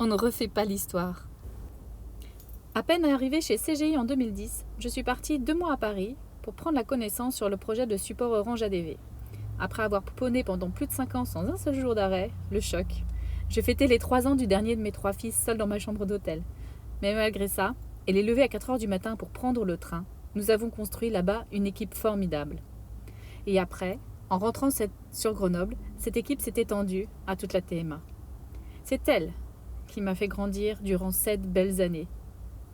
On ne refait pas l'histoire. À peine arrivée chez CGI en 2010, je suis partie 2 mois à Paris pour prendre la connaissance sur le projet de support Orange ADV. Après avoir pouponné pendant plus de 5 ans sans un seul jour d'arrêt, le choc. Je fêtais les 3 ans du dernier de mes 3 fils seul dans ma chambre d'hôtel. Mais malgré ça, et les lever à 4 heures du matin pour prendre le train, nous avons construit là-bas une équipe formidable. Et après, en rentrant sur Grenoble, cette équipe s'est étendue à toute la TMA. C'est elle qui m'a fait grandir durant 7 belles années.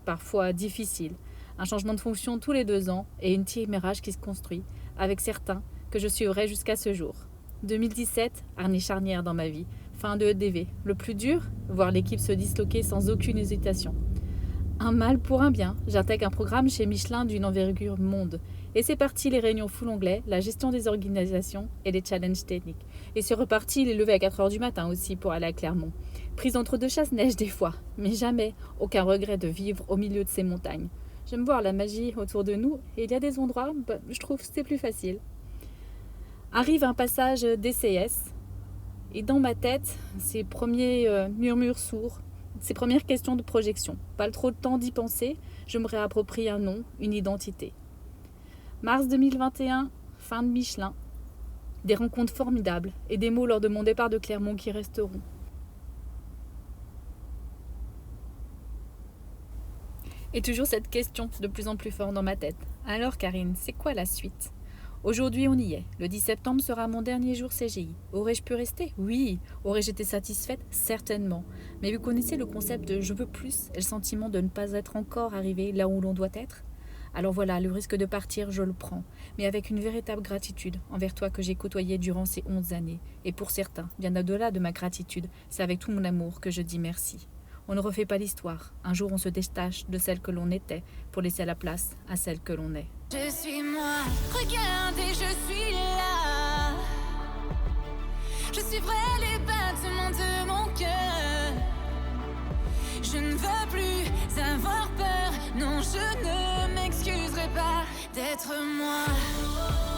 Parfois difficiles, un changement de fonction tous les 2 ans et une TMRH qui se construit, avec certains que je suivrai jusqu'à ce jour. 2017, année charnière dans ma vie, fin de EDV. Le plus dur, voir l'équipe se disloquer sans aucune hésitation. Un mal pour un bien, j'intègre un programme chez Michelin d'une envergure monde. Et c'est parti les réunions full anglais, la gestion des organisations et les challenges techniques. Et c'est reparti les levées à 4 heures du matin aussi pour aller à Clermont. Prise entre 2 chasse-neige des fois, mais jamais aucun regret de vivre au milieu de ces montagnes. J'aime voir la magie autour de nous et il y a des endroits, je trouve que c'est plus facile. Arrive un passage DCS et dans ma tête, ces premiers murmures sourds, ces premières questions de projection. Pas trop de temps d'y penser, je me réapproprie un nom, une identité. Mars 2021, fin de Michelin. Des rencontres formidables et des mots lors de mon départ de Clermont qui resteront. Et toujours cette question de plus en plus forte dans ma tête. Alors Karine, c'est quoi la suite ? Aujourd'hui, on y est. Le 10 septembre sera mon dernier jour CGI. Aurais-je pu rester ? Oui. Aurais-je été satisfaite ? Certainement. Mais vous connaissez le concept de « je veux plus » et le sentiment de ne pas être encore arrivé là où l'on doit être ? Alors voilà, le risque de partir, je le prends. Mais avec une véritable gratitude envers toi que j'ai côtoyé durant ces 11 années. Et pour certains, bien au-delà de ma gratitude, c'est avec tout mon amour que je dis merci. On ne refait pas l'histoire. Un jour, on se détache de celle que l'on était pour laisser la place à celle que l'on est. Je suis moi, regardez, je suis là. Je suivrai les battements de mon cœur. Je ne veux plus avoir peur. Non, je ne m'excuserai pas d'être moi.